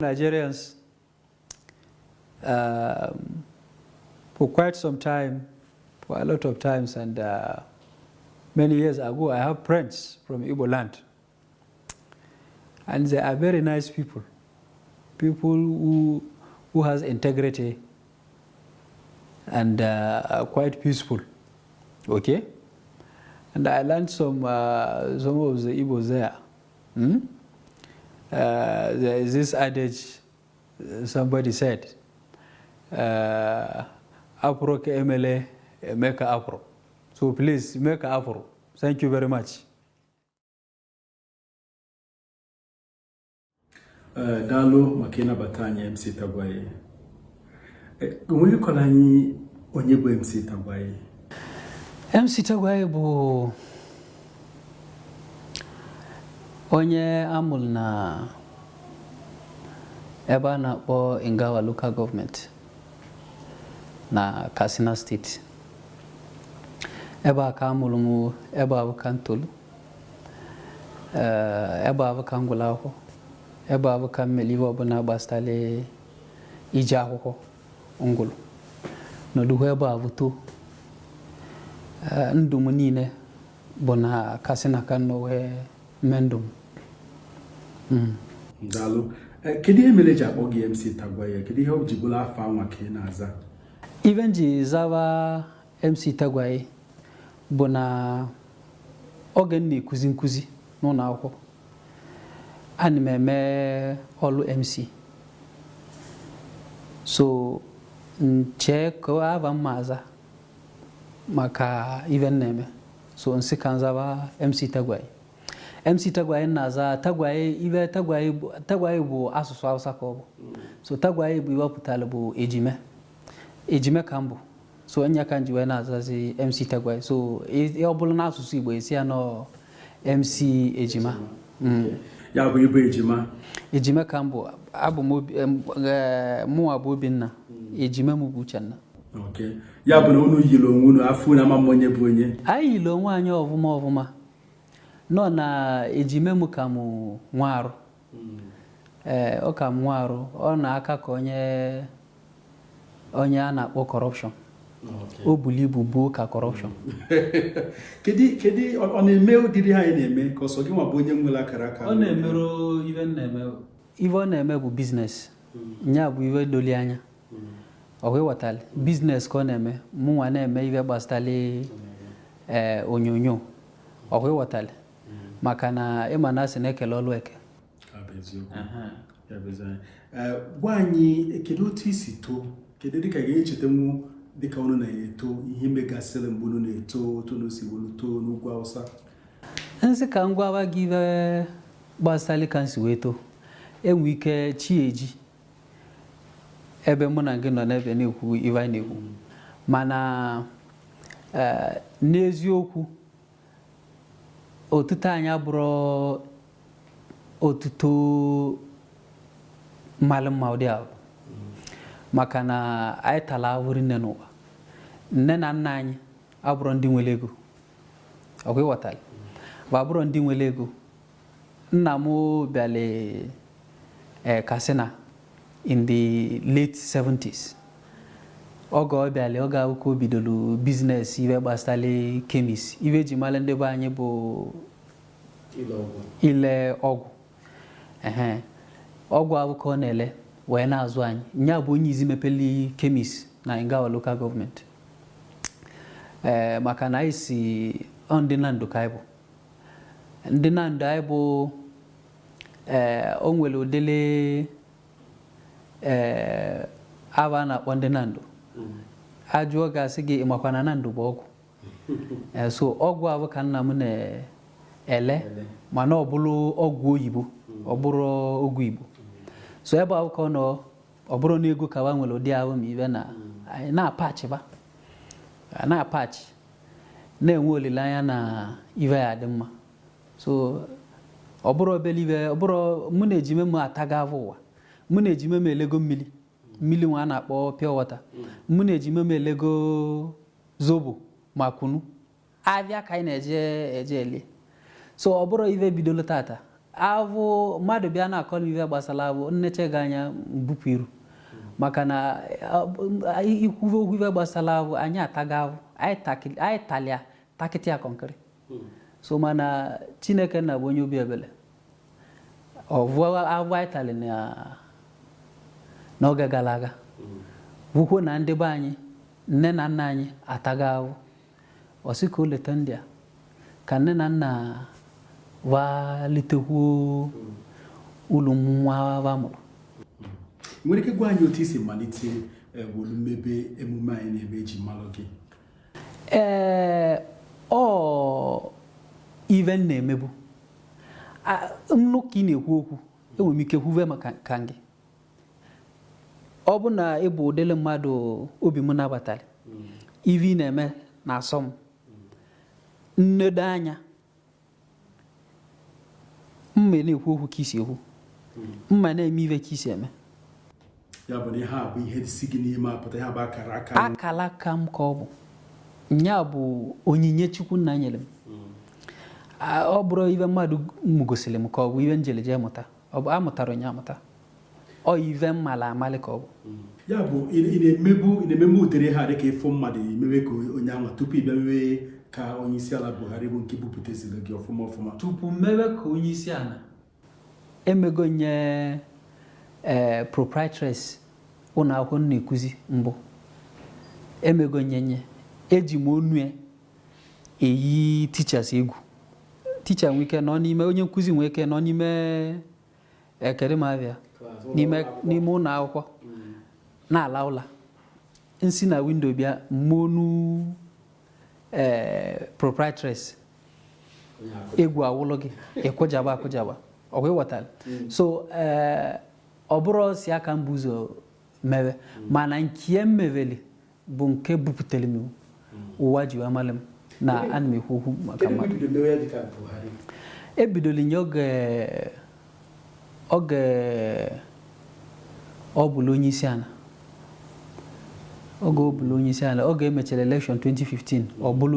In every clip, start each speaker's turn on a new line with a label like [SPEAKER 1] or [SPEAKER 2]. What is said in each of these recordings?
[SPEAKER 1] Nigerians, for quite some time, for a lot of times, and many years ago, I have friends from Igbo land. And they are very nice people, people who has integrity and are quite peaceful, okay? And I learned some of the Igbos there. There is this adage, somebody said, Afro ke emele, make a Afro. So please, make a Afro. Thank you very much.
[SPEAKER 2] Dalo makina batanya MC Tagwaye. Umuri kolani onye bu MC Tagwaye.
[SPEAKER 1] MC Tagwaye bu onye amul na ebe na po Ingawa local government na Katsina State. Ebe aka amul mu ebe abuka ntolu. Ebe abuka ngulaho. Ebe abuka meliwa buna bastale ije akwụkwọ ngulu. N'oduhu ebe abuto ndụ m niile bụ na Katsina ka nọ wee mendum.
[SPEAKER 2] Dalo kedu ihe mere ji akpọ gị MC Tagwaye? Kedu ihe o ji bụrụ afọ anwa ka ị na-aza?
[SPEAKER 1] Even ji zawa MC Tagwaye bụ na oge m na-ekuzi nkuzi n'ụlọ akwụkwọ. Ana m eme ọlụ MC. So nche ka ava mmaza maka even neme. So nsi kan zawa MC Tagwaye. MC Tagwaye naza Tagwaye ibe Tagwaye bụ asụsụ Hausa ka ọ bụ. So Tagwaye bụ iwepụtala bụ ejime. Ejime ka mbụ. So anya ka nji wee na-azazi MC Tagwaye. So ọ bụrụ na asụsụ Igbo esi ya nọ MC ejima.
[SPEAKER 2] Ya bụ ibe ejima.
[SPEAKER 1] Ejime ka mbụ abụ mụ abụ Obinna. Ejime m bụ Uchenna.
[SPEAKER 2] Okay. Ya bụ na unu yilo onwe unu afọ na ama onye bụ onye.
[SPEAKER 1] Anyị yilo onwe anyị ọvụma. Nọ na ejime m ka m nwarụ. Ọ ka m nwarụ. Ọ na-aka ka onye a na-akpọ corruption. O buli ibu bụ ka corruption.
[SPEAKER 2] Kedu ọ na-eme ụdịrị ha na-eme ka ọsọ gị nwa bụ onye nwere akara aka?
[SPEAKER 1] Ọ na-emero ive na-eme. Ive ọ na-eme bụ business. Nya bụ ive doli anya. Ọ wee watali business ka ọ na-eme. Mụ nwa na-eme ive gbasatali onyonyo. Ọ wee watali. Maka na ịma na asị na-ekele ọlụ eke.
[SPEAKER 2] Gwa anyị kedu otu isi too? Kedu dịka ga-echeta mụ dịka ọnụ na-eto ihe megasịrị mgbe unu na-eto otu unu si welu too n'ugwu Hausa?
[SPEAKER 1] Nsị ka ngwa gị ive gbasatali ka nsi wee too. Enwe ike chi eji ebe mụ na gị nọ n'ebe na-ekwu ive anyị na-ekwu. Mana n'eziokwu otuto anyị abụrụ otuto mmalụ mma ụdị ahụ. Maka na anyị tala ahụhụ nne n'ụwa. Nne na nna anyị abụrụ ndị nwere ego. Ọ gwa ịghọtala. Bụ abụrụ ndị nwere ego. Nna m bịala Katsina in the late 70s. Oge ọ bịala oge akwụkwọ bidoro business iwe gbasatali chemist. Iwe ji mara ndị be anyị bụ ile ọgwụ. Ọgwụ akwụkwọ na-ele wee na-azụ anyị. Nya bụ onye izi mepeli chemist na Ingawa local government. Maka na anyị si ndị Nando ka anyị bụ. Ndị Nando anyị bụ o nwere udele aba na-akpọ ndị Nando. Ajụọ ga-asị gị ịmakwa na Nando bụ ọgwụ. So ọgwụ ahụ ka nna m na-ele mana ọ bụrụ ọgwụ oyibo, ọ bụrụ ọgwụ Igbo. So ebe ahụ ka ọ nọ, ọ bụrụ na ego ka wa nwere ụdị ahụ ma ibe na-apachi ba. Na-apachi. Na-enwe olileanya na ive ya dị mma. So ọ bụrụ obele ive, ọ bụrụ mụ na ejime m ataga avụ ụwa. Mụ na ejime m elego mmiri. Mmiri nwa a na-akpọ pure water. Mụ na ejime m elego zobo ma kunu. Abịa ka anyị na-eje ele. So ọ bụrụ ive bidolo tata. avụ mmadụ bịa na-akọrọ ife gbasara avụ nneche gị anya mbupụ iru maka na ikwuve okwu ife gbasara avụ anyị ataga avụ anyị talịa takịtị ya kọnkịrị so mana Chineke na bụ onye obi ebele ọvụ avụ anyị talị n'oge gara aga bụkwa na ndị be anyị nne na nna anyị ataga avụ ọsị ka o leta ndị a ka nne na nna walitekwu ụlọ nwa wa mụrụ.
[SPEAKER 2] Nwere ike gwa anyị otu isi malite wolu mmebe emume anyị na-eme eji mmalụ gị?
[SPEAKER 1] Ọ ive na-emebu nnukwu ị na-ekwu okwu enwere m ike kwuve maka ka gị ọ bụ na ịbụ ụdịrị mmadụ obi m nabatara ive ị na-eme na-asọ m nnedo anya mma na-ekwu okwu ka isi ekwu mma na-eme ive ka isi eme
[SPEAKER 2] ya bụ na ihe a bụ ihe si gị n'ime apụta ya bụ
[SPEAKER 1] akara aka m ka ọ bụ nya bụ onyinye Chukwu nna nyere m ọ bụrụ ive mmadụ mụgosiri m ka ọ bụ ive njeleje mụta ọ bụ amụtara onye amụta ọ ive mmala amalị ka ọ bụ
[SPEAKER 2] ya bụ ị na-ememe udere ha dịka ịfụ mmadụ imewe ka onye anwa tupu ị bịa mewe ka onye isi ala Buhari bụ nke bupụtaziri gị ọfụma
[SPEAKER 1] tupu mewe ka onye isi ala emego nye proprietress ụlọ akwụkwọ na-ekuzi mbụ emego nye eji m onu eyi teachers egwu teacher nwee ike nọ n'ime onye nkuzi nwee ike nọ n'ime ekedemavia n'ime ụlọ akwụkwọ na-ala ụla nsi na windo bịa mmonu proprietress egwu awụlọ gị ekwujaba ọkwa ịghọtara so ọ bụrụ si aka mbụ ụzọ mewe mana nke mmeveli bụ nke bupụtara m ụwa ji amalị m na ana m ekwu okwu maka mmadụ ebidoro nye oge ọ bụla onye isi ala oge emechara election 2015 ọ bụla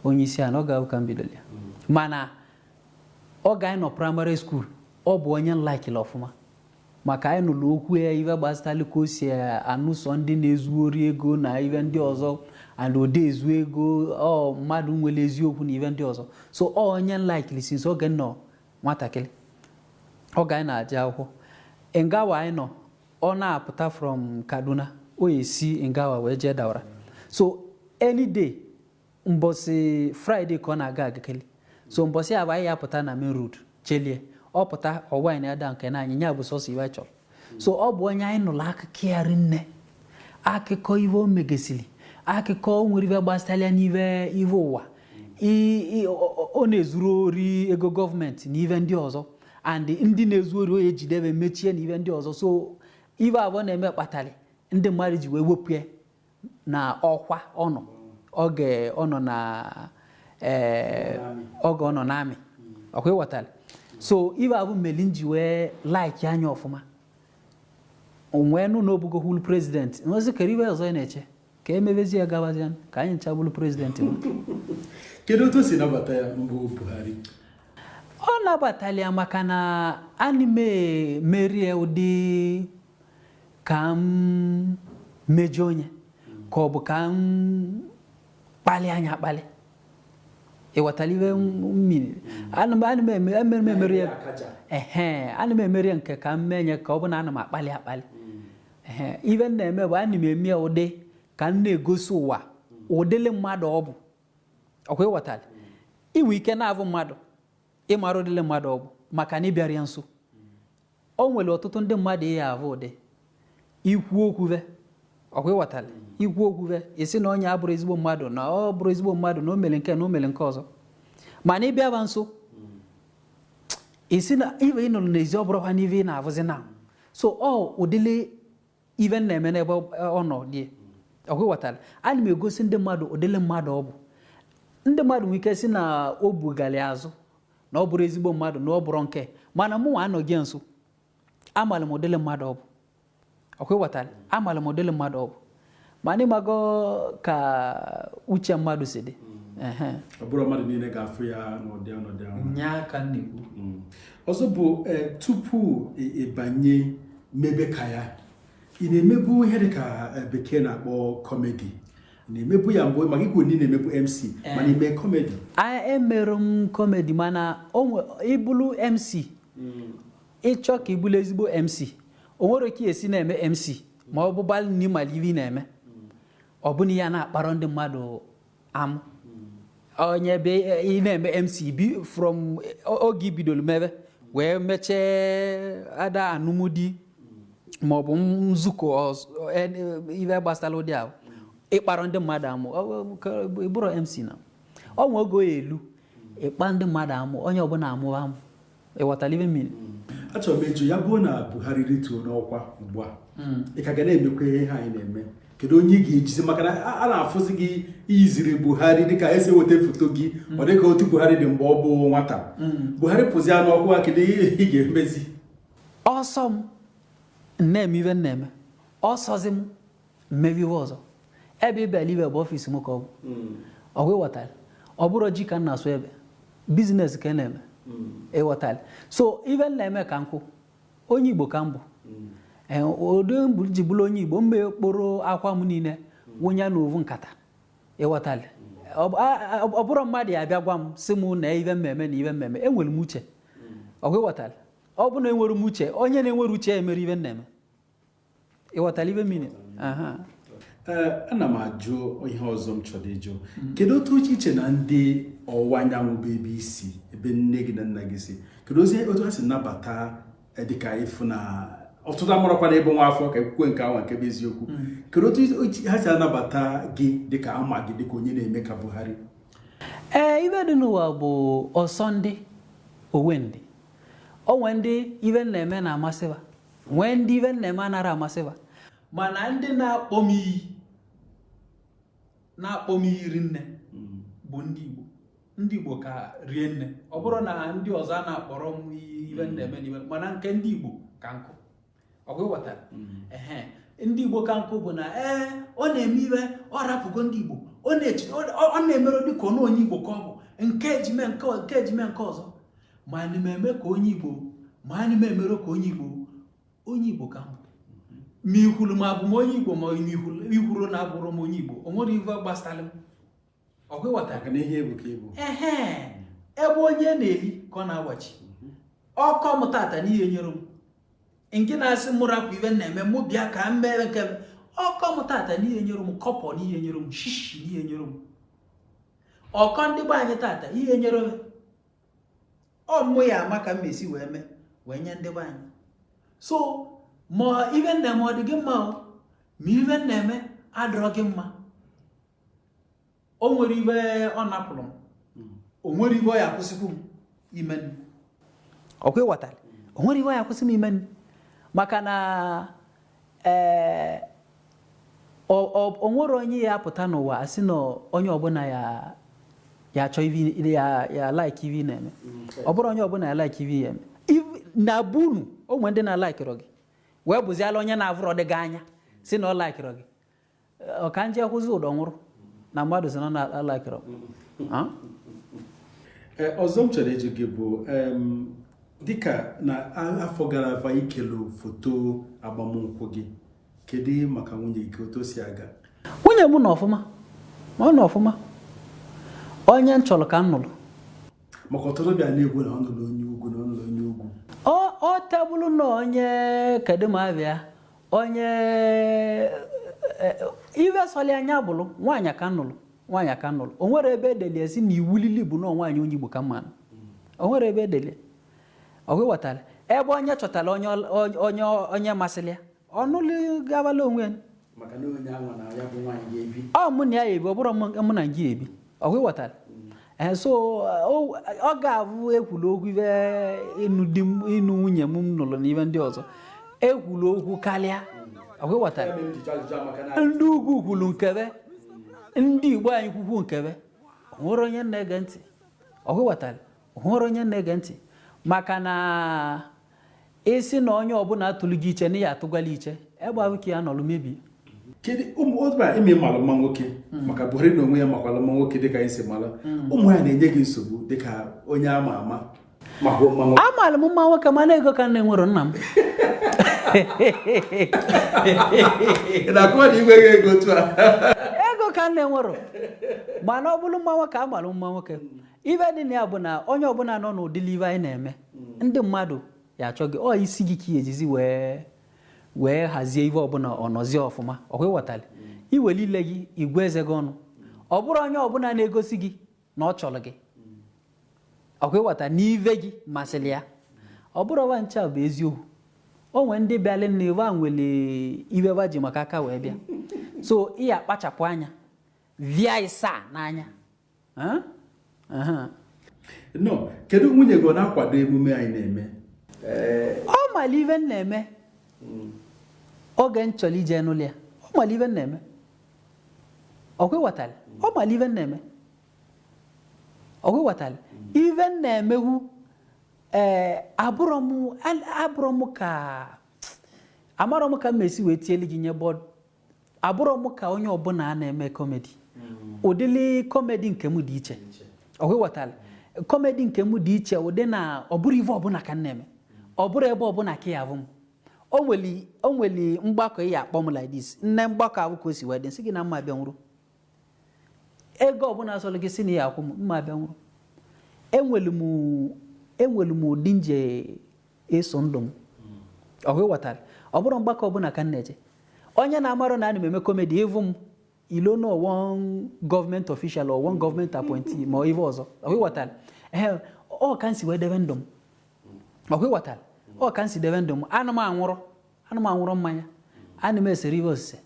[SPEAKER 1] onye isi ala ọ ga-abụ ka m bidoro ya mana oge anyị nọ primary school ọ bụ onye nlaikili ọfụma maka anyị nụrụ okwu ya ive gbasatali ka o si anụsọ ndị na-ezu ori ego na ive ndị ọzọ and ode ezu ego mmadụ nwere eziokwu na ive ndị ọzọ so onye nlaikili since oge nọ nwatakịrị oge anyị na-aje akwụkwọ Ngawa anyị nọ ọ na-apụta from Kaduna o esi Ngawa wee jee Daura so any day mbọsị Friday ka ọ na-aga agakeli so mbọsị abụ anyị ya pụta na main road chelie ọ pụta ọwa anyị ada nke na anyị nya bụ sọsọ iwe chọrọ so ọ bụ onye anyị nụrụ akụkọ ya rinne akụkọ ive o megesili akụkọ nwere ive gbasara n'ive ụwa ọ na-ezuru ori ego gọọmenti na ive ndị ọzọ and ndị na-ezu ori onye jidebe mechie na ive ndị ọzọ so ive abụọ na-eme kpatara ndị mmadụ ji wee wepụ ya na ọkwa ọnọ oge ọ nọ n'amị ọkwa ịghọtara so ibe abụ mmeli nji wee like anya ọfụma onwee nụ na obugo hulu prezident nwezi kere ibe ọzọ na-eche ka emebezi ya gabazian ka anyị nchabulu prezident bụ
[SPEAKER 2] kedu otu si nabata ya mbụ Buhari?
[SPEAKER 1] Ọ nabatali ya maka na anime merie ụdị ka m mejọ onye ka ọ bụ ka m kpali anya akpali ịghọtala iwe mmiri ana m emeri nke ka m menye ka ọ bụ na ana m akpali ive m na-eme bụ ana m eme ụdị ka m na-egosi ụwa ụdịlị mmadụ ọ bụ ọkwa ịghọtala inwe ike na-abụ mmadụ ịmara ụdịlị mmadụ ọ bụ maka na ịbịara ya nso o nwere ọtụtụ ndị mmadụ ya avụ ụdị ikwu okwuve ọkwa ịghọtala ikwu okwuve isi na onye abụrụ ezigbo mmadụ na ọ bụrụ ezigbo mmadụ na o mere nke na o mere nke ọzọ mana ịbịa ba nso isi na ive ịnụrụ n'ezi ọ bụrụkwa n'ive ị na-avụzi na so ọ ụdịlị ive na-eme n'ebe ọ nọ dị ọkwa ịghọtala ana m egosi ndị mmadụ ụdịlị mmadụ ọ bụ ndị mmadụ nwere ike si na o bugali azụ na ọ bụrụ ezigbo mmadụ na ọ bụrụ nke mana mụ nwa anọghị nso amala m ụdịlị mmadụ ọ bụ ọkwa ịghọtala amala m ụdịlị mmadụ ọ bụ mana ịmago ka uche mmadụ si dị
[SPEAKER 2] ọ bụrụ mmadụ niile ga-afụ ya n'ụdị ọnọdụ ahụ
[SPEAKER 1] nye aka nnekwu
[SPEAKER 2] ọzọ bụ tupu ịbanye mebe ka ya ị na-emebu ihe dịka bekee na-akpọ kọmedi na-emebu ya mbụ maka ikwu ndị na-emebu MC mana ime kọmedi
[SPEAKER 1] emere m kọmedi mana ibulu MC ịchọ ka ibulu ezigbo MC o nwere ka esi na-eme MC ma ọ bụ bal ni malivi na-eme ọ bụ na ya na-akpara ndị mmadụ am onye be ị na-eme MC bi from oge bidoro mebe wee mechee ada anụmụdi ma ọ bụ nzukọ ife gbasara ụdị ahụ ịkpara ndị mmadụ amụ ịbụrụ MC na ọ nwe ogo elu ịkpa ndị mmadụ amụ onye ọbụla amụ amụ ịghọtara ife mmiri
[SPEAKER 2] achọrọ m ịjụ ya bụ na Buhari rituo n'ọkwa ugbu a ị ka ga na-emekwa ihe anyị na-eme kedu onye ị ga-ejizi maka na a na-afụzi gị iyiziri Buhari dịka esi weta foto gị ọ dịka otu Buhari dị mgbe ọ bụ nwata Buhari pụzi ya n'ọkwa kedu ihe ị ga-emezi
[SPEAKER 1] ọsọ m nne-eme ife nna-eme ọsọzi m mmebi iwe ọzọ ebe ịbịala ibe bụ ọfịs m ka ọ bụ ọgwụ ịghọtara ọ bụrụ ji ka m na-asụ ebe bizines ka na-eme ịghọtara so ife nna-eme ka nkụ onye Igbo ka m bụ odo mbụ ji bụrụ onye Igbo mgbe kporo akwa m niile wụnya n'ovu nkata ịghọtara ọ bụrụ mmadụ ya bịa gwa m sị m na ife mmemme na ife mmemme enwere m uche ọgwụ ịghọtara ọ bụ na enwere m uche onye na-enwere uche emere ife nna-eme ịghọtara ife mmiri
[SPEAKER 2] ana m ajụ ihe ọzọ m chọrọ ịjụ kedu otu iche na ndị ọwụwa anyanwụ bụ ebe isi ebe nne gị na nna gị si kedu otu ha si nabata dịka ịfụ na ọtụtụ amarakwana ebe nwa afọ ka ekwukwe nke awa nke bụ eziokwu kedu otu ha si anabata gị dịka ama gị dịka onye na-eme ka Buhari
[SPEAKER 1] ife dị n'ụwa bụ ọsọ ndị onwe ndị onwe ndị ife na-eme na-amasịba nwee ndị ife na-eme anaghị amasịba mana ndị na-akpọ m iyi rinne bụ ndị Igbo ka rie nne ọ bụrụ na ndị ọzọ a na-akpọrọ m ife na-eme n'ife mana nke ndị Igbo ka nkụ ọgwụ ịghọtara ndị Igbo ka nkụ bụ na ọ na-eme iwe ọ rapụgo ndị Igbo ọ na-emere dịka ọnụ onye Igbo ka ọ bụ nke ejime nke ọzọ ma anyị eme ka onye Igbo ma anyị emere ka onye Igbo ka mbụ ma ikwuru ma abụ m onye Igbo ma ikwuru na abụrụ m onye Igbo o nwere ife gbasara m ọgwụ ịghọtara ebe onye na-eri ka ọ na-agbachi ọkọ m tata n'ihe nyere m nke na-asị m rapụ ife na-eme mụ bịa ka m mee nke ọkọ m tata n'ihe nyere m kọpọ n'ihe nyere m shishi n'ihe nyere m ọkọ ndị be anyị tata ihe nyere m ọmụ ya ama ka m esi wee nye ndị be anyị so ma ife na-eme ọ dị gị mma ma ife na-eme adịrọ gị mma o nwere ife ọ napụrụ m o nwere ife ọ ya akwụsịkwu m ime ọkwa ịghọtara o nwere ife ọ ya akwụsị m ime maka na o nwere onye ya apụta n'ụwa asị na onye ọbụla ya achọ ya like ivi na-eme ọ bụrụ onye ọbụla ya like ivi ya eme na bunu onwe ndị na-alaikịrọ gị wee bụziala onye na-avụrọ dị gị anya si na ọ laikịrọ gị ọka nje kwụzi ụdọ nwụrụ na mmadụ si na na-alaikịrọ
[SPEAKER 2] ọzọ m chọrọ ịjụ gị bụ dịka na afọ gara aga ikele foto agbamnkwụ gị kedu maka nwunye gị otu o si aga
[SPEAKER 1] nwunye m nọ ọfụma ma ọ nọ ọfụma onye m chọrọ ka m nụrụ
[SPEAKER 2] maka ọtụtụ bịa na-egwu na ọ nụrụ onye ugwu na ọ nụrụ onye ugwu
[SPEAKER 1] ọ tebụlụ na onye kedu ma abịa onye ive sọli anya bụrụ nwaanyị ka nụrụ o nwere ebe edeli esi na iwu lili bụ na nwaanyị onye Igbo ka mmanụ o nwere ebe edeli ọgwụ ịghọtara ebe onye chọtara onye masịrị ya ọnụlụ gabala onwe ya ọ mụ na ya ebi ọ bụrụ mụ na gị ebi ọgwụ ịghọtara so ọ ga-abụ ekwulu okwu ibe ịnụ nwunye m nụrụ na ibe ndị ọzọ ekwulu okwu karịa ọgwụ ịghọtara ndị ugwu kwuru nkebe ndị Igbo anyị kwukwu nkebe onwere onye na-ege ntị ọgwụ ịghọtara onwere onye na-ege ntị maka na isi na onye ọbụla atụrụ gị iche na ya atụgwala iche ebe ahụ ka ya nọrụ mebi
[SPEAKER 2] kedu ụmụ ime malụ mma nwoke maka Buhari na onwe ya makwala mma nwoke dịka anyị si mara ụmụ ya na-enye gị nsogbu dịka onye ama ama
[SPEAKER 1] amalụ m mma nwoke mana ego ka nne nwere nna m
[SPEAKER 2] na-akụwa na igwe gị ego otu a
[SPEAKER 1] ego ka nne nwere mana ọ bụrụ mma nwoke amalụ mma nwoke ibe dị na ya bụ na onye ọbụla nọ n'ụdịrị ibe anyị na-eme ndị mmadụ ya achọ gị ọ isi gị ka ejizi wee hazie ibe ọbụla ọnọzie ọfụma ọkwa ịghọtali iwelile gị igwe eze gị ọnụ ọ bụrụ onye ọbụla na-egosi gị na ọ chọrọ gị ọkwa ịghọta n'ive gị masịrị ya ọ bụrụ ọwa ncha bụ eziokwu o nwere ndị bịala na ebe a nwere ibe ba ji maka aka wee bịa so ị akpachapụ anya via ịsa n'anya
[SPEAKER 2] no kedu nwunye gị na-akwado emume anyị na-eme
[SPEAKER 1] ọ mara ive m na-eme oge m chọrọ ije n'ụlọ ya ọ mara ive m na-eme ọkwa ịghọtali ọ mara ive m na-eme ọkwa ịghọtali ive m na-emeghu abụrọ m ka amarọ m ka m esi wee tieli gị nye bọọdụ abụrọ m ka onye ọbụla a na-eme kọmedi ụdịrị kọmedi nke m dị iche ọkwa ịghọtali kọmedi nke m dị iche ụdị na ọ bụrụ ive ọbụla ka m na-eme ọ bụrụ ebe ọbụla ka ya bụ m o nwere mgbakọ ya akpọ m like this nne mgbakọ abụ ka o si wee dị nsị gị na mma bịa nwụrụ ego ọbụla asọrọ gị si na ya akwụ m mma bịa nwụrụ enwere m ụdị nje eso ndụ m ọhụ ịghọtara ọ bụrụ mgbakọ ọbụla ka m na-eje onye na-amarụ na ana m eme komedi ịvụ m ilo no one government official or one government appointee ma ive ọzọ ọhụ ịghọtara ọ ka m si wee debe ndụ m ọhụ ịghọtara ọ ka m si debe ndụ m ana m anwụrụ mmanya ana m esere ive osise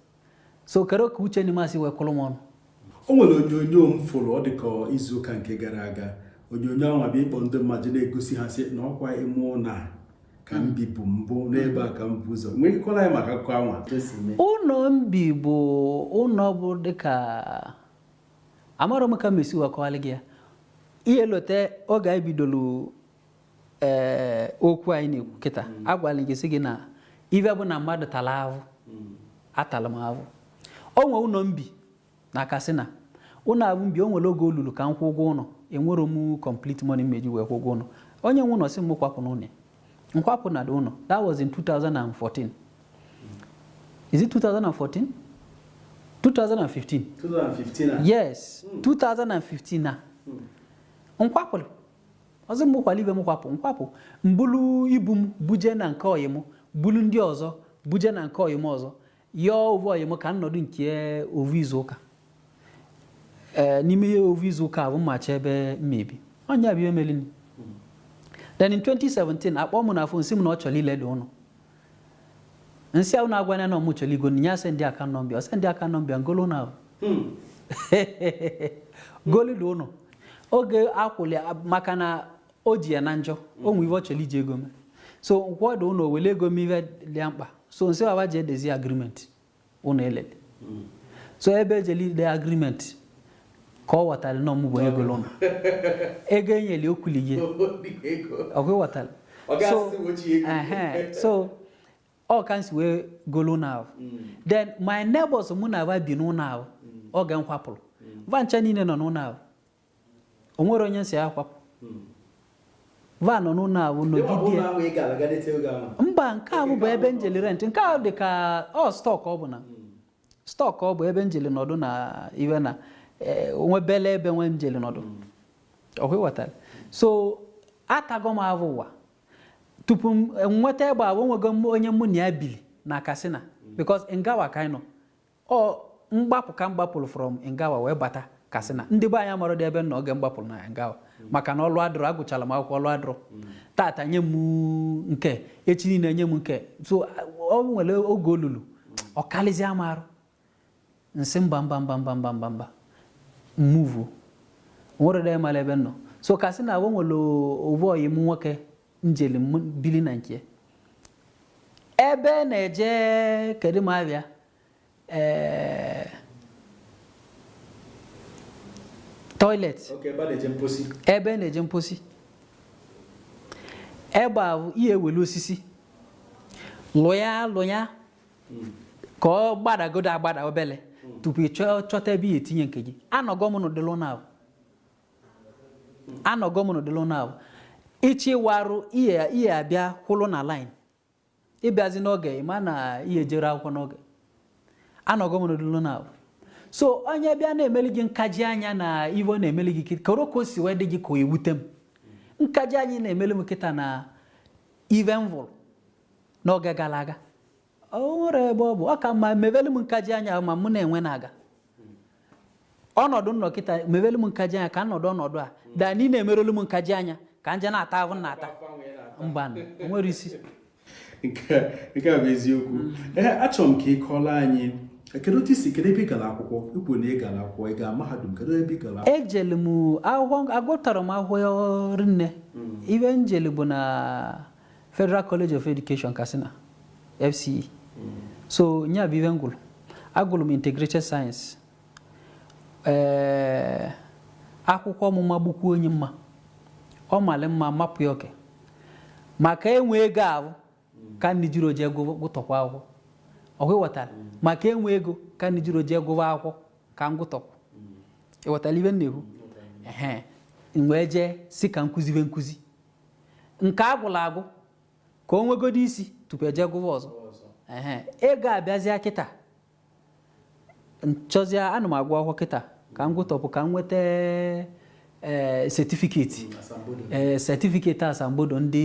[SPEAKER 1] so kere ka uche n'ime asị wee kwụrụ m ọnụ
[SPEAKER 2] o nwere onyonyo m fụrụ ọ dịka izuụka nke gara aga onyonyo ahụ abịa ịkpọ ndị mmadụ na-egosi ha sị na ọkwa ime ụlọ ka mbi bụ mbụ n'ebe a ka m bụ ụzọ nwere ịkọla ya maka akụkọ anwa
[SPEAKER 1] ụlọ mbi bụ ụlọ bụ dịka amarọ m ka m esi wakọwalị gị ya ihe lote oge anyị bidoro okwu anyị na-ekwu kịta agwala gị sị gị na ibe bụ na mmadụ tala ahụ atala m ahụ o nwee ụlọ mbi na Katsina ụlọ abụ mbi o nwere oge olulu ka m kwụ ụgwọ ụlọ enwere m complete money meji wee kwụ ụgwọ ụlọ onye nwe ụlọ sị m kwapụ n'ụlọ nkwapụ na ụlọ that was in 2014 is it 2014 2015 yes 2015 na nkwapụrụ ọzọ m kwala ibe m nkwapụ mbulu ibu m buje na nke ọyị m bulu ndị ọzọ buje na nke ọyị m ọzọ yọọ ovu ọyị m ka nnọdụ nke ovu izu ụka n'ime ihe ovu izu ụka bụ mmachi ebe mmebi onye abịa emelini then in 2017 akpọ m na fon si m na ọ chọrọ ileda ụnụ nsị ahụ na-agwanya na ọmụ chọrọ igo nya sị ndị aka nọmbịa ọsị ndị aka nọmbịa ngolo na golido ụnụ oge akwụli maka na o ji ya na njọ o nwe ive ọ chọrọ iji ego me so nkwọdụ ụnụ wele ego m ive dị mkpa so nsị baba ji edezi agreement ụnụ elele so ebe ejeli agreement ka ọ watara na ọmụgwọ ego ụnụ ego enyeli okwulighe ọgwụ watara so all kinds wee golo now then my neighbors mụ na aba bi n'ụlọ ahụ oge nkwapụrụ vancha niile nọ n'ụlọ ahụ o nwere onye nsị ya kwapụ va nọ n'ụlọ ahụ nọgide mba nke ahụ bụ ebe njeli rent nke ahụ dị ka stọk ọ bụ na stọk ọ bụ ebe njeli nọdụ na iwe na onwebele ebe nwe njeli nọdụ ọkwa ịghọtara so atago m ahụ ụwa tupu m nweta ebe ahụ onwego m onye mụ na ya bili na Katsina because Ngawa ka anyị nọ ọ mgbapụ ka m gbapụrụ from Ngawa wee bata Katsina ndị be anyị mara dị ebe nọ oge m gbapụrụ na Ngawa maka na ọlụ adịrọ agụchala m akwụkwọ ọlụ adịrọ tata nye m nke echi niile nye m nke so ọ nwere oge olulu ọ kalịzie m arụ nsị mba mmuvu nwere dị mara ebe nọ so Katsina o nwere ovu ọyị m nwoke njeli bili na nke ebe na-eje kedu m abịa toilet ebe na-eje mposi ebe ahụ ihe ewelu osisi lụya ka ọ gbadagodo agbada obele tupu ị chọta ebe ya etinye nke gị anọgo m n'ụdịlụ na ịchị ịwarụ ihe abịa kwụlụ na line ịbịazi n'oge ma na ihe jere akwụkwọ n'oge anọgo m n'ụdịlụ na so onye bịa na-emeli gị nkaji anya na ive ọ na-emeli gị koro ka o si wee dị gị ka o ewute m nkaji anyị na-emeli m kịta na ive mvụrụ n'oge gara aga o nwere ebe ọ bụ ọ ka mma mevelu m nkaji anya ma mụ na-enwe na-aga ọnọdụ nnọkịta mevelu m nkaji anya ka nọdụ ọnọdụ a daa na ị na-emerelu m nkaji anya ka nje na-ata ahụ na-ata mba nwere isi
[SPEAKER 2] nke a bụ eziokwu achọrọ m ka ị kọọla anyị kedu otu isi kedu ebe ị gara akwụkwọ ikwu na ị gara akwụkwọ ị gara mahadum kedu ebe ị gara akwụkwọ
[SPEAKER 1] ejele m akwụkwọ agụtara m akwụkwọ rinne ibe njele bụ na Federal College of Education Katsina FCE so nya bụ ibe ngụlụ agụlụ m integrated science akwụkwọ ọmụma gbukwu onye mma ọ mali mma mapụ ya oke maka enwe ego ahụ ka ndị jiri oje gụtọkwa akwụkwọ ọkwa ịghọtara maka enwe ego ka ndị jiri oje gụwa akwụkwọ ka m gụtọkwa ịghọtara ibe na-ekwu wee jee si ka nkụzibe nkụzi nke agwụla agụ ka o nwegodi isi tupu eje gụwa ọzọ ego abịazịa kịta nchọzie ana m agụ akwụkwọ kịta ka m gụtọpụ ka m nweta certificate asambodo ndị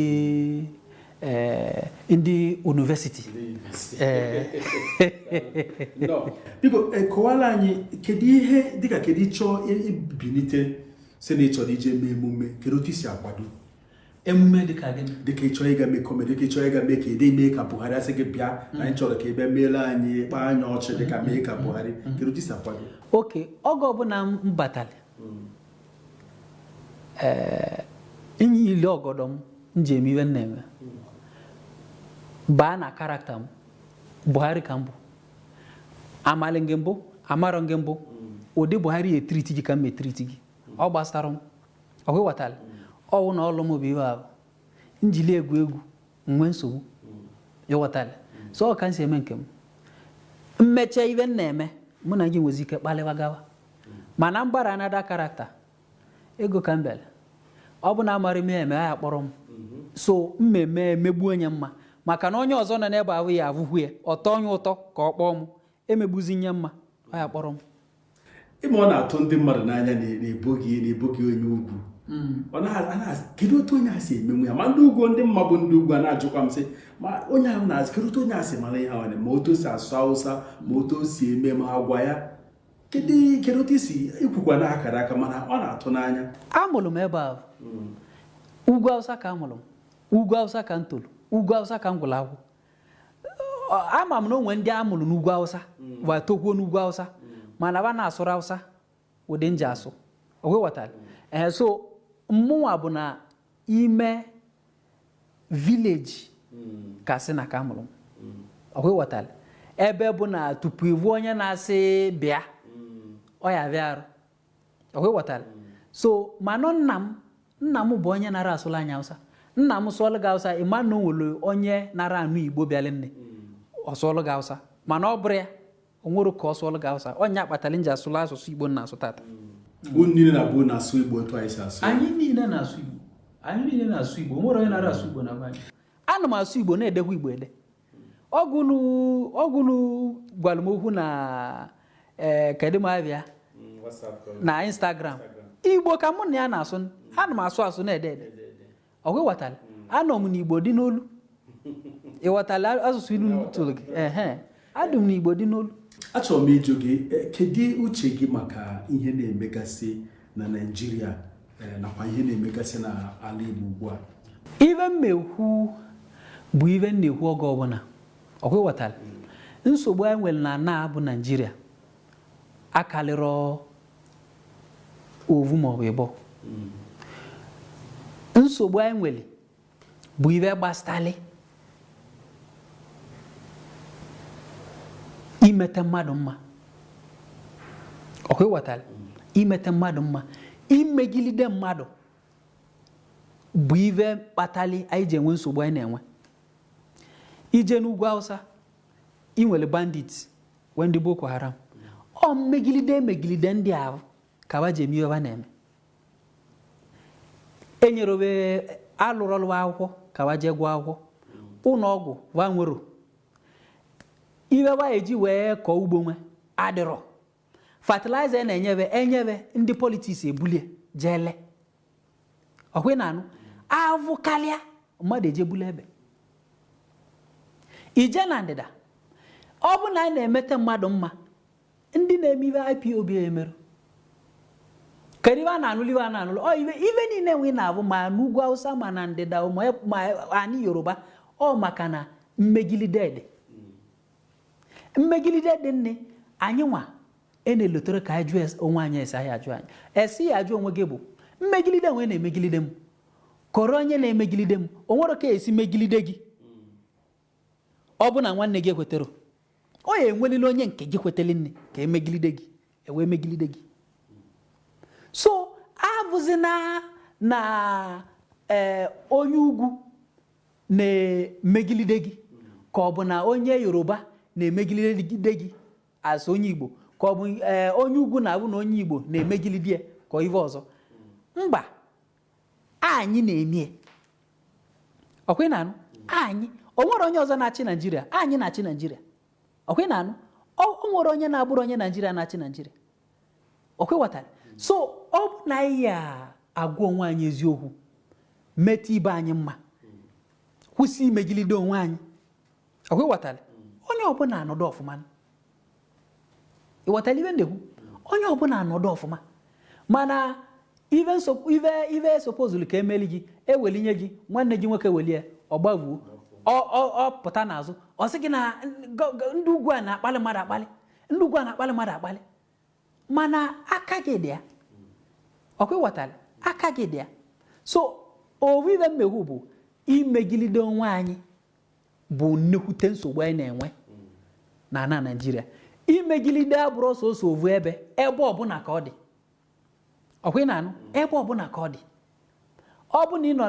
[SPEAKER 1] university
[SPEAKER 2] biko kọwara anyị kedu ihe dịka kedu ịchọ ibinite si na ịchọrọ ije mee emume kedu otu isi akwado
[SPEAKER 1] emume dịka gịnị
[SPEAKER 2] dịka ịchọ ịga mee kọmedi dịka ịchọ ịga mee ka ede mee ka Buhari asị gị bịa na anyị chọrọ ka ebe meela anyị kpaa anya ọchị dịka mee ka Buhari kedu otu isi akwado
[SPEAKER 1] oke oge ọbụla m batara inye ile ọgọdọ m njem iwe na-eme baa na karakta m Buhari ka m bụ amalị gị mbụ amarọ gị mbụ ụdị Buhari etriti gị ka m etriti gị ọ gbasara m ọ ịghọtara ọwụ na ọlụ m bụ iwe ahụ njili egwu nwe nsogbu ịghọtara so ọ ka m si eme nke m mmeche iwe na-eme mụ na gị nwezi ike kpalịwa gawa mana mgbara anada karakta ego ka m bịara ọ bụ na amarị m eme ya kpọrọ m so mmemme emegbu onye mma maka na onye ọzọ nọ n'ebe ahụ ya avụhụ ya ọtọ onye ụtọ ka ọ kpọọ m emegbuzi nye mma ọ ya kpọrọ m
[SPEAKER 2] ịma ọ na-atụ ndị mmadụ n'anya na-ebo gị onye ugwu kedu otu onye a si emenwu ya ma ndị ugwu ndị mma bụ ndị ugwu a na-ajụkwa m sị ma onye ahụ na-azị kedu otu onye a si mara ihe ahụ ma otu o si asụ Hausa ma otu o si eme ma agwa ya kedu otu isi ikwukwa na akara aka mana ọ na-atụ n'anya
[SPEAKER 1] amụrụ m ebe ahụ ugwu Hausa ka amụrụ m ugwu Hausa ka m tolu ugwu Hausa ka m gwụrụ akwụ ama m na onwe ndị amụrụ n'ugwu Hausa wa tokwuo n'ugwu Hausa mana ba na-asụrụ Hausa ụdị nji asụ okwewatara so mmụnwa bụ na ime vileji Katsina ka amụrụ m okwewatara ebe bụ na tupu iwu onye na-asị bịa ọ ya bịa arụ okwewatara so mana nna m bụ onye nara asụrụ anya Hausa nna m sụọlụ gị Hausa ịma na o nwere onye nara anụ Igbo bịalị nne ọ sụọlụ gị Hausa mana ọ bụrụ ya o nwere ka ọ sụọlụ gị Hausa onye akpatara nji asụlụ asụsụ Igbo na-asụ tata
[SPEAKER 2] niile na-abụ na-asụ Igbo otu anyị si asụ
[SPEAKER 1] anyị niile na-asụ Igbo nwere onye nara asụ Igbo na anyị ana m asụ Igbo na-edekwa Igbo ede ọgụnụ gwara m okwu na kedu m abịa na Instagram Igbo ka mụ na ya na-asụ ana m asụ na-ede ede ọ ịghọtara anọ m n'Igbo dị n'olu ịghọtara asụsụ ilu tụrụ gị adị m n'Igbo dị n'olu
[SPEAKER 2] achọrọ m ịjụ gị kedu uche gị maka ihe na-emegasị na Naịjirịa nakwa ihe na-emegasị n'ala Igbo ugbu a
[SPEAKER 1] ibe mmekwu bụ ibe m na-ekwu oge ọbụla ọ ịghọtara nsogbu anyị nwere na bụ Naịjirịa akalịrọ ovu maọbụ ịbọ nsogbu anyị nwere bụ ibe gbastalị imete mmadụ mma ọkwa ịghọtara imete mmadụ mma imegilide mmadụ bụ ibe kpatali anyị ji enwe nsogbu anyị na-enwe ije n'ugwu Hausa inwere bandits when the Boko Haram o megilide ndị ahụ ka wa jemi wa na-eme enyerobe alụrụ akwụkwọ ka wa je gụọ akwụkwọ ụlọ ọgwụ wa nwere iwe wa eji wee kọọ ugbo nwe adịrọ fertilizer na-enyebe ndị politiks ebulie jele ọkwe na-anụ avụ kalịa mmadụ ejebula ebe ije na ndịda ọ bụ na anyị na-emete mmadụ mma ndị na-eme ibe IPOB emerụ keriwa na-anụlụ ibe niile enwe na-abụ ma n'ugwu Hausa ma na ndịda ma anyị Yoruba ọ maka na mmegilide dị nne anyị nwa na-elotere ka anyị jụọ onwe anyị esi anyị ajụ anyị esi ya ajụ onwe gị bụ mmegilide onwe na-emegilide m kọrọ onye na-emegilide m o nwere ka esi megilide gị ọ bụ na nwanne gị ekwetara o ya enwelile onye nke gị kwetele nne ka emegilide gị ewee megilide gị so abụzi na onye ugwu na-emegilide gị ka ọ bụ na onye Yoruba na-emegilide gị as onye Igbo ka ọ bụ onye ugwu na-abụ na onye Igbo na-emegilide ya ka ife ọzọ mba anyị na-emie ọkwe na-anụ anyị o nwere onye ọzọ na-achị Naịjirịa anyị na-achị Naịjirịa ọkwe na-anụ o nwere onye na-abụrụ onye Naịjirịa na-achị Naịjirịa ọkwe ghọtara so ọ bụ na anyị agwa onwe anyị eziokwu metụ ibe anyị mma kwụsị imegilide onwe anyị ọkwe ghọtara onye ọbụla anọdụ ọfụma ịghọtara ibe ndekwu onye ọbụla anọdụ ọfụma mana ive sopozulu ka emeli gị ewelinye gị nwanne gị nwoke welie ọgbavuo ọ pụta n'azụ ọ sị gị na ndị ugwu a na-akpali mmadụ akpali mana aka gị dị ya ọkwa ịghọtara aka gị dị ya so ovive mmegbu bụ imegilide onwe anyị bụ nnekwute nsogbu anyị na-enwe na Naịjirịa imegilide abụrụ ọsọ ovu ebe ọbụla ka ọ dị ọkwa ị na-anụ ebe ọbụla ka ọ dị ọ bụ na ị nọ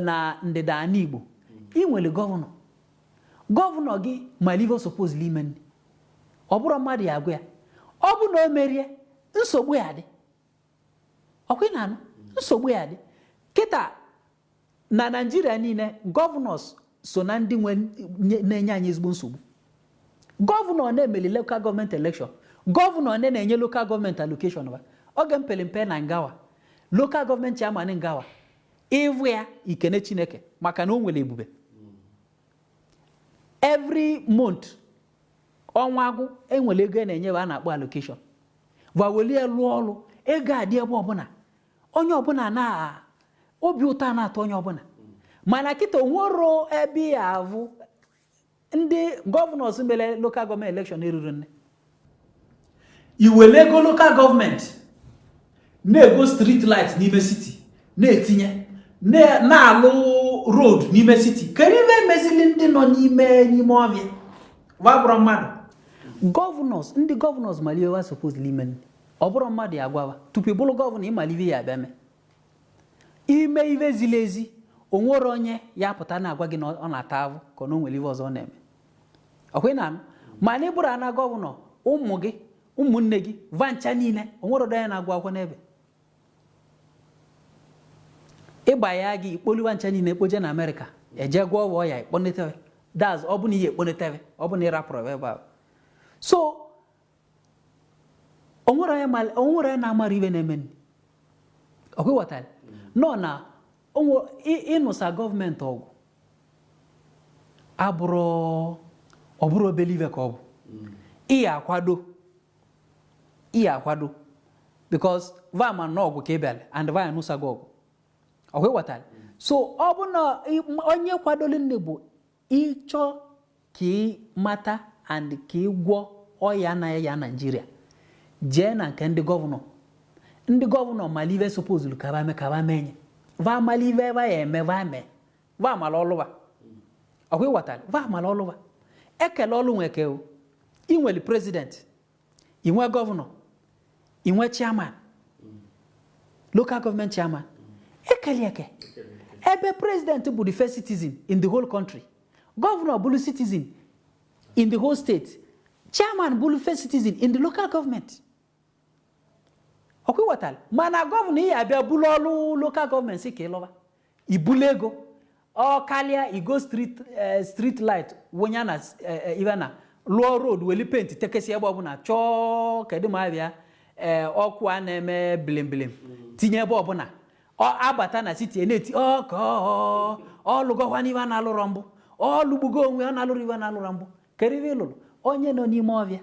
[SPEAKER 1] na ndịda anyị Igbo ị nwere gọvanọ gị malive supposedly ime ndị ọ bụrụ mmadụ ya agwa ya ọ bụ na o merie nsogbu ya dị ọkwa ị na-anụ nsogbu ya dị kịta na Naịjirịa niile gọvanọs so na ndị na-enye anyị ezigbo nsogbu gọvanọ na-emeli local gọọmenti elekshọn gọvanọ na-enye local gọọmenti allocation oge mpele mpe na Ngawa local gọọmenti chairman Ngawa ịvụ ya ikene Chineke maka na o nwere ebube every month ọnwa agwụ enwere ego na-enye a na-akpọ allocation vawelie lụọ ọrụ ego adị ebe ọbụla onye ọbụla na obi ụtọ na-atọ onye ọbụla mana kịta onwero ebe ya avụ ndị gọvanọs mere local gọọmenti elekshọn eruru nne iwere ego local gọọmenti na-ego street light n'ime city na-etinye na-alụ road n'ime city kedu ibe emezili ndị nọ n'ime ọbịa wabụrụ mmadụ ndị gọvanọs maliewa supposedly ime ọ bụrụ mmadụ ya agwawa tupu bụrụ gọvanọ ịmalive ya abịa mee ime ive zili ezi onwere onye ya pụta na-agwa gị na ọ na-ata avụ ka ọ nwere ive ọzọ ọ na-eme ọkwe na ma na ịbụrụ ana gọvanọ ụmụ gị ụmụnne gị vancha niile onwere ọdọ ya na-agwa akwụkwọ n'ebe ịgba ya gị ikpoluwa ncha niile ekpoje na Amerịka eje gwa ọgwụ ya ikponetewe daz ọ bụ na ihe ekponetewe ọ bụ na ịrapụrụ ebe ahụ so onwere onye na-amara ibe na-eme ọkwe ghọtara nọ na ịnụsa gọọmenti ọgwụ ọ bụrụ obelive ka ọ bụ ihe akwado because vama na ọgwụ ka ị bịara and vaya nụsa gị ọgwụ ọkwe ghọtara so ọ bụ na onye kwadoli nne bụ ịchọ ka ị mata and ka ị gwọ ọya na ya Naịjirịa jee na nke ndị gọvanọ malive supposedly kaba menye va malive va ya eme va mee va mala ọlụwa ọkwa ịghọtara va mala ọlụwa ekele ọlụ nweke o inwere president inwe gọvanọ inwe chairman local government chairman ekele eke ebe president bụ the first citizen in the whole country gọvanọ bụrụ citizen in the whole state. Chairman bulu first citizen in the local government. Okay, what all? Mana governor here abia bulu all local government si ke lova. Ibulego. Or Kalia, you go street light, Wonyana, Ivana, low road, will paint, take a siabona, cho, Kadumavia, or Kwane, blim. Tinya Bobona, or Abatana City, and it, oh, all Lugo, one Ivan Alorambo, all Lubugo, we are Nalurivan Alorambo, Kerivelo, Onye no Nimovia.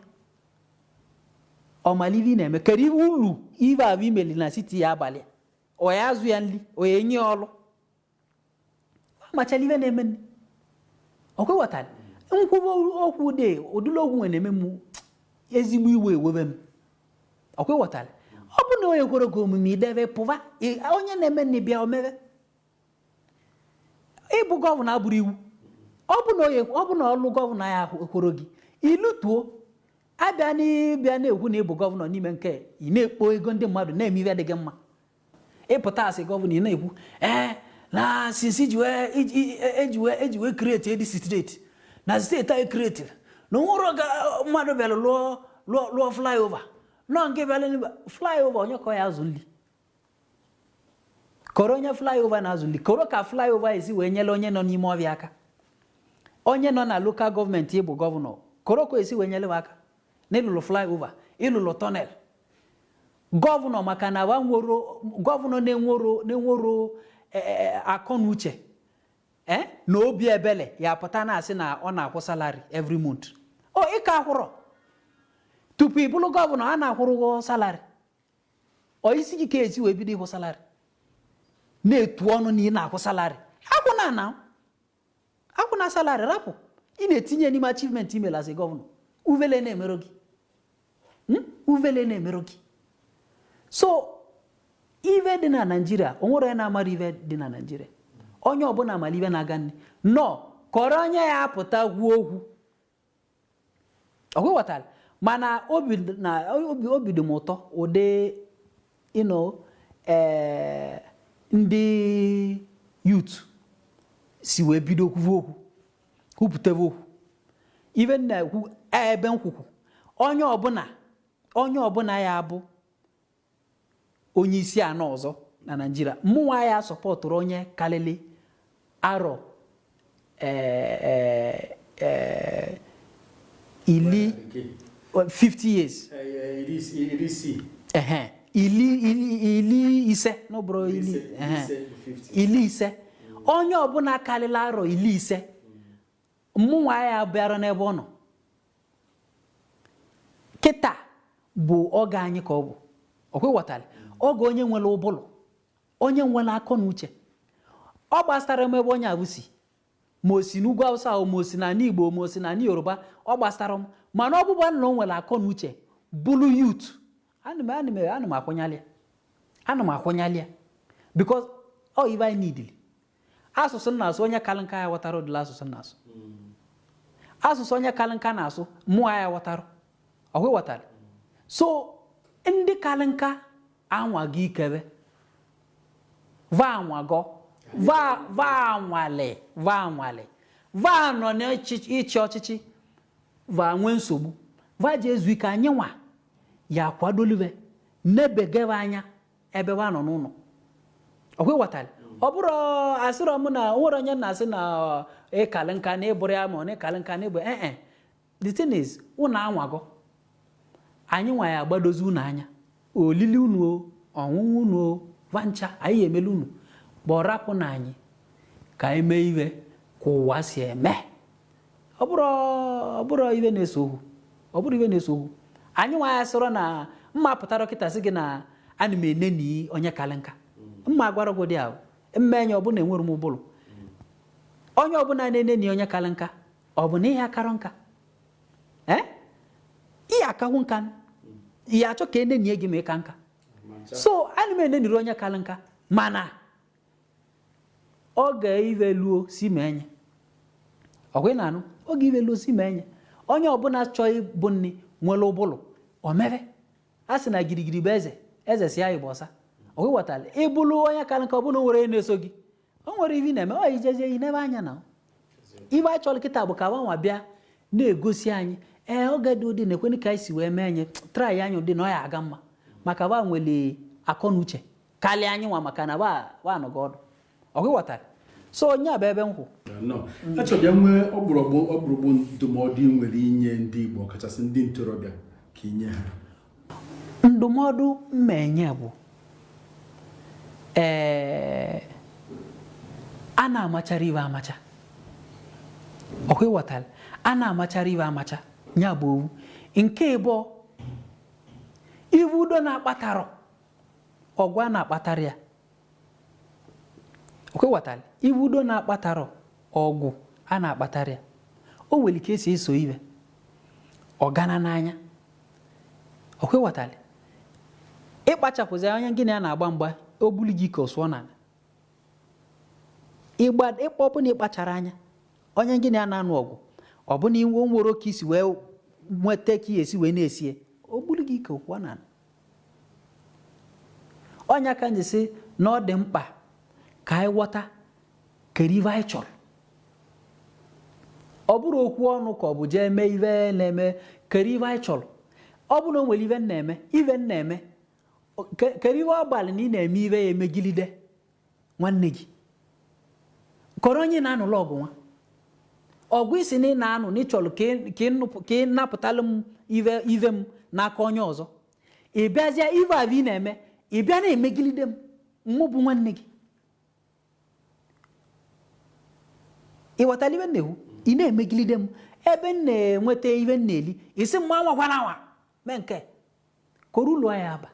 [SPEAKER 1] Or my living name, Kerivu, Eva Vimel in a city abale, or Azuanli, or Enyolo. Machalive nemen. Okay, what time? Uncle day, or do low when ememu. Yes, we will with them. Okay, what time? Open no you go to me, Deve Pova, only nemen ni bia omeve. Ebu governor Buriu. Open no you, open all governor Kurogi. Ilutu. Abani Biane, who neighbor governor Nimenke, you may boy gonde mother name you the gamma. A potasi governor neighbor, na since you created this state. Na state I created. No more mother law flyover. No give flyover on your coyazuli. Coronia flyover nazuli. Coroca flyover is when yellow no ni moviaka. Onye no na local government able governor. Coroko is when yellow waka. Nelu flyover. Ilu tunnel. Governor makana wangoro governor neworo akonuche no obi ebele ya pụta na asị na ọ na-akwụ salary every month. Oh, ika akwụrụ tupu ịbụrụ gọvanọ a na-akwụrụ salary. O isi gị ka esi wee bido ịkwụ salary na-etu ọnụ na ị na-akwụ salary. Akwụna salary rapụ ị na-etinye n'ime achievement email as a governor. Uvele na-emero gị. Uvele na-emero gị. So ive dị na Nigeria, onwere na amara ive dị na Nigeria. Onye ọbụla amara ive na-aga nne. No, kọrọ onye ya apụta gwuo okwu. Okwe watala. Mana obi dị m ụtọ ụdị ndị youth si wee bido kwuo okwu. Kwupụtebe okwu. Ive na ekwu ebe nkwukwu. Onye ọbụla ya abụ onye isi anọ ọzọ na Nigeria. Mụnwa ya sọpọtụrụ onye kalele arọ ili 50 years. Ili ise no bro ili ise. Onye ọbụla kalele arọ ili ise. Mụnwa ya bịara n'ebe ọ nọ. Kịta bụ oge anyị ka ọ bụ. Okwe watali. Oge onye nwere ụbụlụ, onye nwere akọ na uche. Ọ gbasara m ebe onye abụsi. Ma o si n'ugwu Hausa, ma o si na Igbo, ma o si na Yoruba, ọ gbasara m. Mana ọ bụba na o nwere akọ na uche, bụrụ youth. Ana m akwanyali ya. Because all ife anyị need. Asụsụ na-asụ onye kalinka ya ghọtara ụdịla asụsụ na-asụ. Asụsụ onye kalinka na-asụ, mmụọ ya ghọtara. Okwe ghọtara. So ndị kalinka anwa gị ikebe va anwago va anwale va nọ n'ịchị ọchịchị va nwe nsogbu va je ezu ike anyị nwa ya kwadolive nebegebe anya ebe va nọ n'ụlọ. Okwe ghọtara. Ọ bụrụ asịrọ m na nwere onye na-asị na ịkalinka na ịbụrụ ya ma ọ na-ịkalinka na ịbụ the thing is ụnụ anwago anyị nwa ya agbadozi ụnụ anya. Olili unu ọnwụnwụ unu vancha anyị emelu unu gbọrapụ na anyị ka anyị mee iwe ka ụwa si eme. Ọ bụrụ iwe na-eso okwu. Ọ bụrụ iwe na-eso okwu. Anyị nwa ya sọrọ na mma pụtara kịta sị gị na ana m eneni onye kalinka. Mma gwara gị dị ahụ mma enye ọbụla enwere m ụbụlụ. Onye ọbụla na-eneni onye kalinka ọ bụ na ihe akara nka. Ihe akahụ nka ya achọ ka enenie gị ma ịka nka. So ana m eneniri onye kalinka mana oge ive luo si menye. Okwe na anụ oge ive luo si menye. Onye ọbụla chọọ ịbụ nni nwere ụbụlụ o mere. A sị na girigiri bụ eze si ya Igbo ọsa. Okwe ghọtara. Ịbụlụ onye kalinka ọbụla nwere na-eso gị. O nwere ivi na-eme o ijezie inebe anya na. Ive a chọrọ kịta bụ ka nwa bịa na-egosi anyị oge dị ụdị na-ekweni ka anyị si wee mee anyị try anyị ụdị na ọ ya aga mma maka ba nwere akọ na uche karịa anyị nwa maka na ba anọghị ọdụ ọgụ ghọtara so onye a bụ ebe nkwụ
[SPEAKER 2] achọbịa nwee ọgbụrụgbụ ndụmọdụ nwere inye ndị Igbo kachasị ndị ntorobịa ka inye ha
[SPEAKER 1] ndụmọdụ mmenye bụ a na-amachara iwe amacha ọkụ ịghọtara a na-amachara iwe amacha ya bụ owu nke ịbụ iwe udo na-akpatarọ ọgwụ a na-akpatara ya ọkụ ịghọtara iwe udo na-akpatarọ ọgwụ a na-akpatara ya o nwere ike esi eso iwe ọgana n'anya ọkụ ịghọtara ịkpachapụzi onye gịnị a na-agba mgba o bulu gị ka ọsụọ n'ala ịkpọpụ na ịkpachara anya onye gịnị a na-anụ ọgwụ ọ bụ na iwe nwere oke isi wee nweta ka esi wee na-esie o bulu gị ka ọkwụọ n'ala onye ka njisi na ọ dị mkpa ka anyị ghọta kerive anyị chọrọ ọ bụrụ okwu ọnụ ka ọ bụ jee mee ive na-eme kerive anyị chọrọ ọ bụ na o nwere ive na-eme kerive ọgbalị na ị na-eme ive ya emegilide nwanne gị kọrọ onye na-anụlụ ọgụ nwa ọgụ isi na ị na-anụ na ị chọrọ ka ị napụtalụ m ive m n'aka onye ọzọ ị bịazie ive ahụ ị na-eme ị bịa na-emegilide m mụ bụ nwanne gị ị ghọtara ive na-ewu ị na-emegilide m ebe m na-enweta ive m na-eli isi mma nwakwana nwa mee nke kọrọ ụlọ ya aba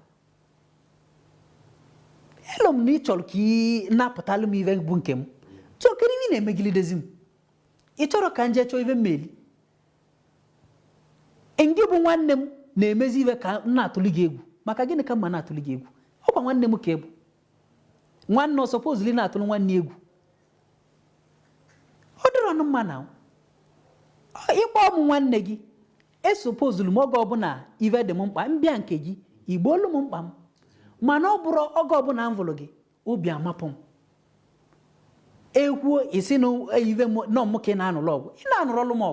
[SPEAKER 1] elo m na ị chọrọ ka ị napụtalụ m ive bụ nke m chọkere ive na-emegilidezi m ị chọrọ ka nje chọọ ive mmeli ndị bụ nwanne m na-emezi ive ka m na-atụli gị egwu maka gịnị ka mma na-atụli gị egwu ọkwa nwanne m ka egwu nwanne ọsọpozuli na-atụrụ nwanne egwu ọ dịrọ ọnụ mma na ịkpọ m nwanne gị esopozulu m oge ọbụla ive dị m mkpa mbịa nke gị igboolu m mkpa m mana ọ bụrụ oge ọbụla m vụrụ gị obi amapụ m ekwuo isi na ive nọ m ka ị na-anụrụ ọgwụ ị na-anụrọlụ m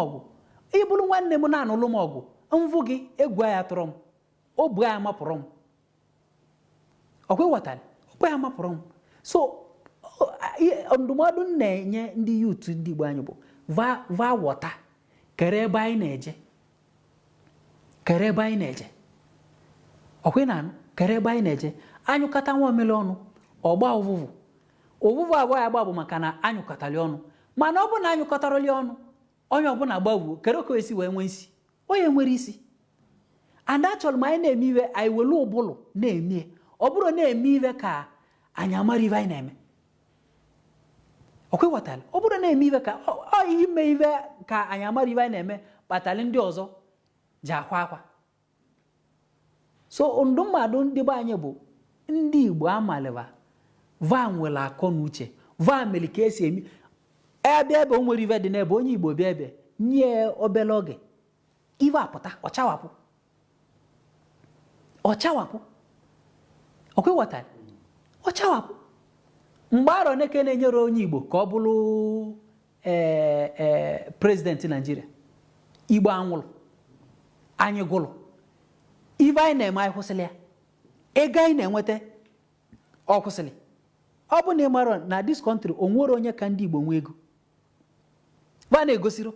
[SPEAKER 1] ọgwụ ị bụrụ nwanne m na-anụrụ m ọgwụ mvụ gị egwu ya tụrụ m obu ya mapụrụ m ọkwa ịghọtara okwe ya mapụrụ m so ndụmọdụ m na-enye ndị yutu ndị Igbo anyị bụ va ghọta kere ebe anyị na-eje ọkwa ị na-anụ kere ebe anyị na-eje anyụkata nwa omele ọnụ ọgba ụvụvụ abụọ ya gba bụ maka na anyụkọtali ọnụ mana ọ bụ na anyụkọtarali ọnụ onye ọbụla gbagbuo kere ka esi wee nwee isi onye nwere isi ada chọrọ m anyị na-eme ive anyị welu ụbụlụ na-eme ọ bụrụ na-eme ive ka anyị amara ive anyị na-eme ọkwa ịghọtala ọ bụrụ na-eme ive ka ime ive ka anyị amara ive anyị na-eme kpatali ndị ọzọ ji akwa akwa so ndụ mmadụ ndị be anyị bụ ndị Igbo amaliva va nwere akọ na uche va mere ka esi eme ebe o nwere ive dị n'ebe onye Igbo bịa ebe nye obere oge ive apụta ọchawapụ ọkwa ịghọtara ọchawapụ mgbe arọ neke na-enyere onye Igbo ka ọ bụrụ prezidenti Naịjirịa Igbo anwụrụ anyị gwụrụ ive anyị na-eme anyị kwụsịrị ya ego anyị na-enweta ọ kwụsịrị ọ bụ na ị mara na dis country o nwere onye ka ndị Igbo nwee ego ba na-egosiro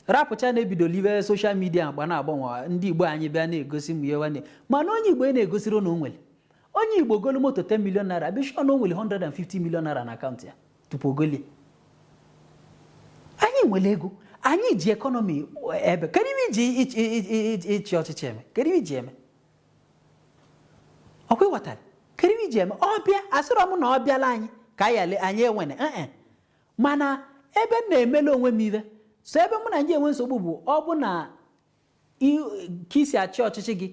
[SPEAKER 1] rapụcha na-ebidola ive soshal midia agba na-agbanwe ndị Igbo anyị bịa na-egosi m ihe nwanne mana onye Igbo na-egosiro na o nwere onye Igbo golu moto 10 million naira bishọ na o nwere 150 million naira na akaụntụ ya tupu ogolie anyị nwere ego anyị ji ekọnọmi ebe kedu ibe iji ịchị ọchịchị eme kedu ibe iji eme ọkwa ịghọtara kedu ibe iji eme ọbịa asịrọ m na ọ bịala anyị ka anyị enwene mana ebe m na-emela onwe m ive so ebe mụ na ndị enwe nsogbu bụ ọ bụ na ka isi achị ọchịchị gị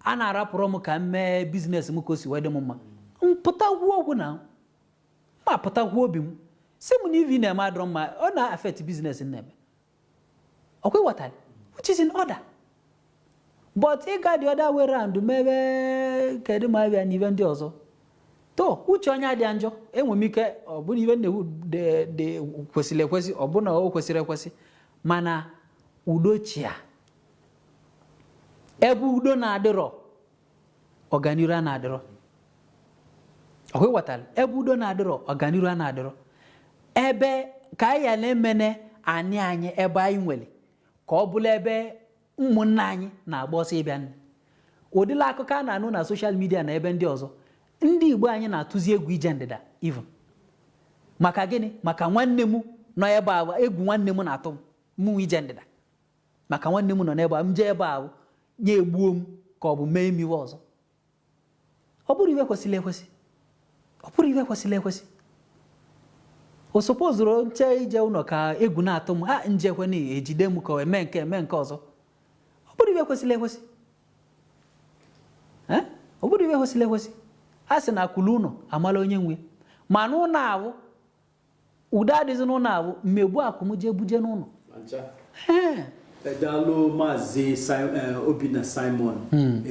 [SPEAKER 1] a na-arapụrụ m ka m mee biznes m ka o si wee dị m mma mpụtagwuo okwu na ma pụtagwuo obi m si m na ivi na-eme adọrọ mma ọ na-affect biznes m na-eme ọkwa ịghọtara which is in order but ị ga the other way round mebe kedu ma abịa n'ive ndị ọzọ to uche onye adị njọ enwe m ike ọ bụrụ iwe de kwesịrị ekwesị ọ bụ na o kwesịrị ekwesị mana udo chia ebe udo na-adịrọ ọganiru a na-adịrọ ọ ghọtara ebe udo na-adịrọ ọganiru a na-adịrọ ebe ka anyị ya na-emene anyị ebe anyị nwere ka ọ bụla ebe ụmụnna anyị na-agba ọsọ ịbịa nne ụdịla akụkọ a na-anụ na soshal midia na ebe ndị ọzọ ndị Igbo anyị na-atụzi egwu ije ndịda even maka gịnị maka nwanne m nọ ebe ahụ egwu nwanne m na-atụ m ije ndịda maka nwanne m nọ n'ebe ahụ m jee ebe ahụ nye egbuo m ka ọ bụ mee ime iwe ọzọ ọ bụrụ iwe kwesịrị ekwesị ọ bụrụ iwe kwesịrị ekwesị o sopozuru nche ije ụlọ ka egwu na-atụ m ha njekwe na ejide m ka eme nke ọzọ ọ bụrụ iwe kwesịrị ekwesị ọ bụrụ iwe kwesịrị ekwesị a sị na akwụlu ụlọ amala onye nwe ma n'ụlọ ahụ ụda adịghị n'ụlọ ahụ mmegbu akụm jee buje n'ụlọ
[SPEAKER 2] daalụ Maazị Obinna Simon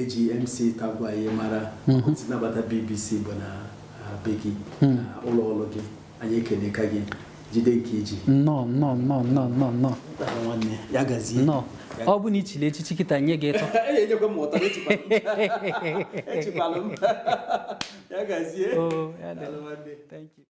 [SPEAKER 2] eji MC Tagwaye mara tinabata BBC bụ na begi ụlọ ọrụ gị anyị ekele ka gị jide nke iji
[SPEAKER 1] nọ
[SPEAKER 2] ya gazie
[SPEAKER 1] ọ bụ na ichile echichi kịta nye gị ịtọ
[SPEAKER 2] enyekwa m ụtọ echikwalụ m ya gazie
[SPEAKER 1] Thank you.